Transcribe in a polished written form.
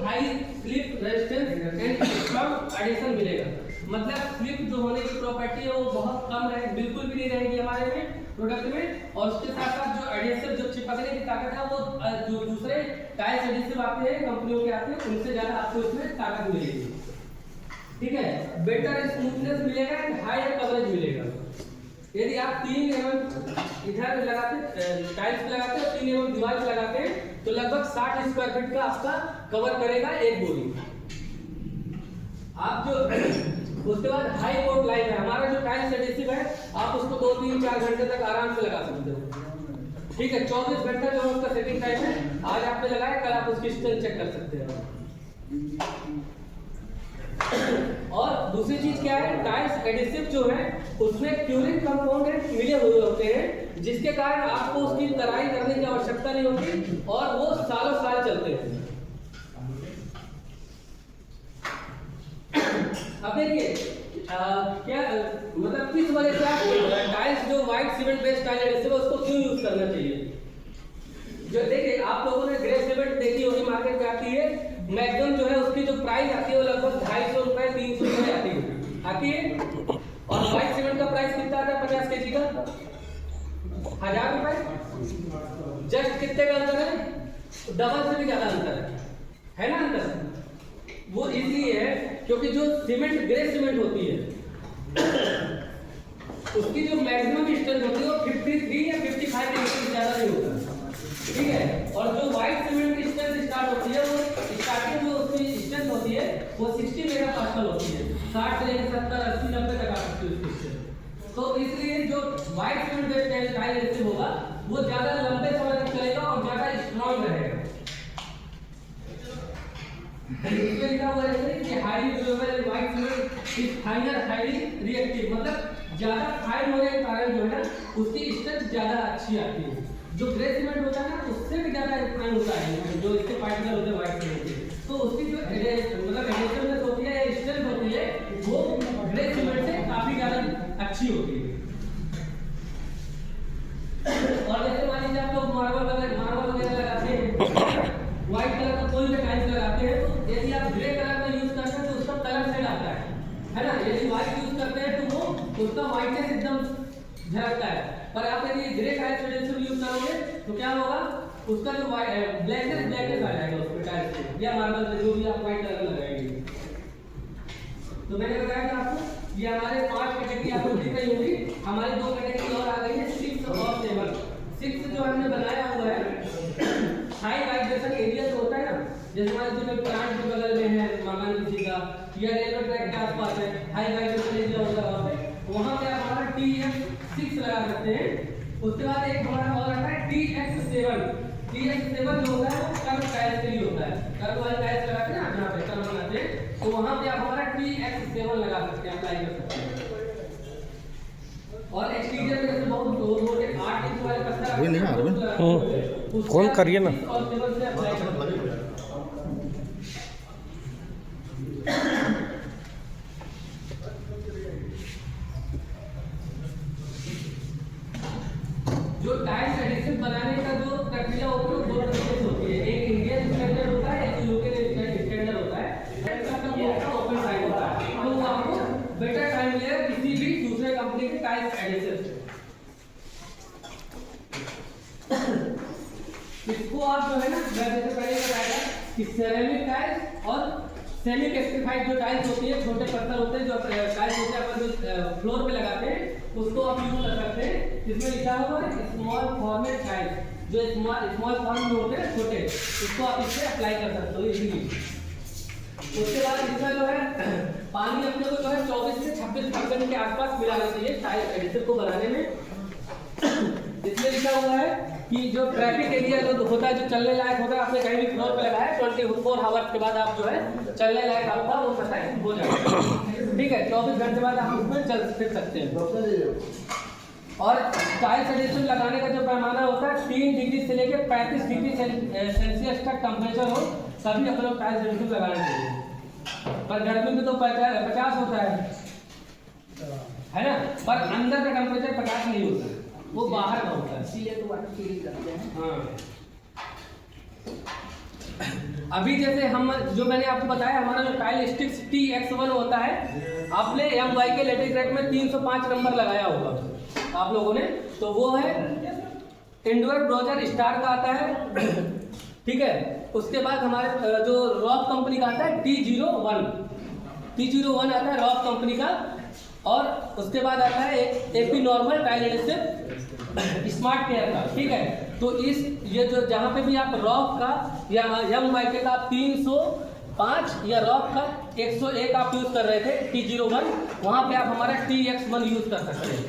High slip resistance and strong adhesion मिलेगा। मतलब slip जो होने की प्रॉपर्टी है वो बहुत कम रहेगी, बिल्कुल भी नहीं रहेगी हमारे में प्रोडक्ट में। और उसके साथ साथ जो एडिशन जो चिपकने की ताकत है वो जो दूसरे टाइल्स एडिसिव आते हैं कंपनियों के आते हैं उनसे ज्यादा आपको इसमें ताकत मिलेगी। ठीक है, बेटर स्मूथनेस मिलेगा एंड हायर कवरेज मिलेगा। यदि आप 3 mm इधर लगाते टाइल्स पे लगाते हैं, 3 mm दीवार पे लगाते हैं तो लगभग 60 स्क्वायर फीट का आपका कवर करेगा एक बोरी। आप जो उसके बाद हाई कोट लाइफ है, हमारा जो टाइल्स एडिसिव है आप उसको 2, 3, 4 घंटे तक आराम से लगा सकते हो। ठीक है, 24 घंटा जो उसका सेटिंग टाइम है, आज आपने लगाया कल आप उसकी स्ट्रेंथ चेक कर सकते हो। और दूसरी चीज क्या है, टाइल्स एडिसिव जो है उसमें क्यूरिंग कंपाउंड मिले हुए होते हैं जिसके कारण आपको उसकी तराई करने की आवश्यकता नहीं होती और वो सालों साल चलते हैं। अब देखिए क्या मतलब किस वजह से आप टाइल्स जो white cement based tile adhesive है उसको क्यों यूज करना चाहिए। जो देखिए आप लोगों ने ग्रे सीमेंट देखी होगी मार्केट में आती है, मैक्सिमम जो है उसकी जो प्राइस आती है वो लगभग 250 रुपए 300 रुपए आती है। और व्हाइट सीमेंट का प्राइस कितना आता है 50 केजी का 1000 रुपए। जस्ट कितने का अंतर है, डबल से भी ज्यादा अंतर है ना अंतर। वो इसलिए है क्योंकि जो सीमेंट ग्रे सीमेंट होती है उसकी जो मैक्सिमम स्ट्रेंथ होती है वो 53 या 55 के से ज्यादा नहीं होता। ठीक है, और जो व्हाइट सीमेंट की स्ट्रेंथ स्टार्ट होती है वो स्टार्टिंग जो उसकी स्ट्रेंथ होती है वो 60 मेगापास्कल होती है। 60 से लेकर 70 80 90 तक आ सकती है उसकी स्ट्रेंथ। तो इसलिए जो white cement based tile adhesive होगा वो ज्यादा लंबे समय तक चलेगा और ज्यादा स्ट्रांग रहेगा। इसमें लिखा हुआ है कि highly durable white cement is फाइनर highly reactive, मतलब ज्यादा फाइन होने के कारण जो है ना उसकी स्ट्रेंथ ज्यादा अच्छी आती है। जो ग्रे सीमेंट होता है ना उससे भी ज्यादा फाइन होता है जो इसके पार्टिकल होते हैं व्हाइट सीमेंट के, तो उसकी जो मतलब एडिशननेस होती है या स्ट्रेंथ होती है वो ग्रे सीमेंट से काफी ज्यादा अच्छी होती है। और जैसे मान लीजिए आप लोग मार्बल वगैरह लगाते हैं, व्हाइट कलर का कोई भी टाइल्स लगाते हैं तो यदि आप ग्रे कलर का यूज करते हैं तो उसका कलर शेड आता है ना। यदि व्हाइट यूज करते हैं तो वो उसका व्हाइटनेस एकदम झलकता है। पर आप यदि ग्रे टाइल्स एडिसिव यूज करोगे तो क्या होगा, उसका जो ब्लैकनेस आ जाएगा उस टाइल्स पे या मार्बल पे जो भी आप व्हाइट कलर लगाएंगे। तो मैंने बताया था आपको ये हमारे 5 कैटेगरी आपको दिख रही होगी, हमारी 2 कैटेगरी और आ गई है 6 और 7। 6 जो हमने बनाया हुआ है हाई वाइब्रेशन एरिया जो होता है ना, जैसे मान लीजिए प्लांट के बगल में है मकान किसी का या रेलवे ट्रैक के आसपास है, हाई वाइब्रेशन एरिया होता है वहाँ पे आप हमारा TX6 लगा सकते हैं। उसके बाद एक हमारा और आता है TX7। TX7 जो होता है वो कर्व टाइल्स के लिए होता है, कर्व वाले टाइल्स लगाते हैं ना जहाँ पे कर्व बनाते हैं तो वहाँ पे आप हमारा TX7 लगा सकते हैं, अप्लाई कर सकते हैं। और एक्सटीरियर में जैसे बहुत मोटे 8 इंच वाले पत्थर नहीं आ रहा कौन करिए ना जो टाइल्स एडिसिव बनाने का जो प्रक्रिया होती है वो 2 तरीके से होती है। एक इंडियन स्टैंडर्ड होता है, एक यूरोपियन स्टैंडर्ड होता है। ओपन टाइल होता है तो वो आपको बेटर टाइम मिलेगा किसी भी दूसरे कंपनी के टाइल्स एडिसिव से। इसको आप जो है ना जैसे पहले बताया कि सेरेमिक टाइल्स और सेमी कैस्टिफाइड जो टाइल्स होती है, छोटे पत्थर होते हैं जो टाइल्स होते हैं अपन जो फ्लोर पे लगाते हैं उसको आप यूज कर सकते हैं। इसमें लिखा हुआ है स्मॉल फॉर्मेट टाइल्स, जो स्मॉल फॉर्म में होते हैं छोटे, उसको आप इससे अप्लाई कर सकते हो इजीली। उसके बाद इसका जो है पानी अपने को जो है 24 से 26% के आसपास मिलाना चाहिए टाइल एडिसिव को बनाने में। इसमें लिखा हुआ है कि जो ट्रैफिक एरिया जो होता है जो चलने लायक होता है, आपने कहीं भी फ्लोर पे लगाया 24 आवर्स के बाद आप जो है चलने लायक आपका वो पता है हो जाएगा। ठीक है, 24 घंटे बाद आप उसमें चल फिर सकते हैं। और टाइल्स एडिसिव लगाने का जो पैमाना होता है 3 डिग्री से लेकर 35 डिग्री सेल्सियस तक टेम्परेचर हो तभी अपन लोग टाइल्स एडिसिव लगाना चाहिए। पर गर्मी में तो 50 होता है ना, पर अंदर का टेम्परेचर 50 नहीं होता है, वो बाहर का होता है, इसीलिए तो वाटर फील करते हैं। हाँ अभी जैसे हम जो मैंने आपको बताया हमारा जो टाइल स्टिक्स TX1 होता है, आपने MY के लेटेस्ट रेट में 305 नंबर लगाया होगा आप लोगों ने, तो वो है इंडोर ब्राउजर स्टार का आता है, ठीक है। उसके बाद हमारे जो रॉक कंपनी का आता है T01 आता है रॉक कंपनी का, और उसके बाद आता है AP normal tile adhesive smart care का, ठीक है। तो ये जो जहाँ पे भी आप रॉक का या MY का 305 या रॉक का 101 आप यूज़ कर रहे थे T01, वहाँ पे आप हमारा TX1 यूज़ कर सकते हैं।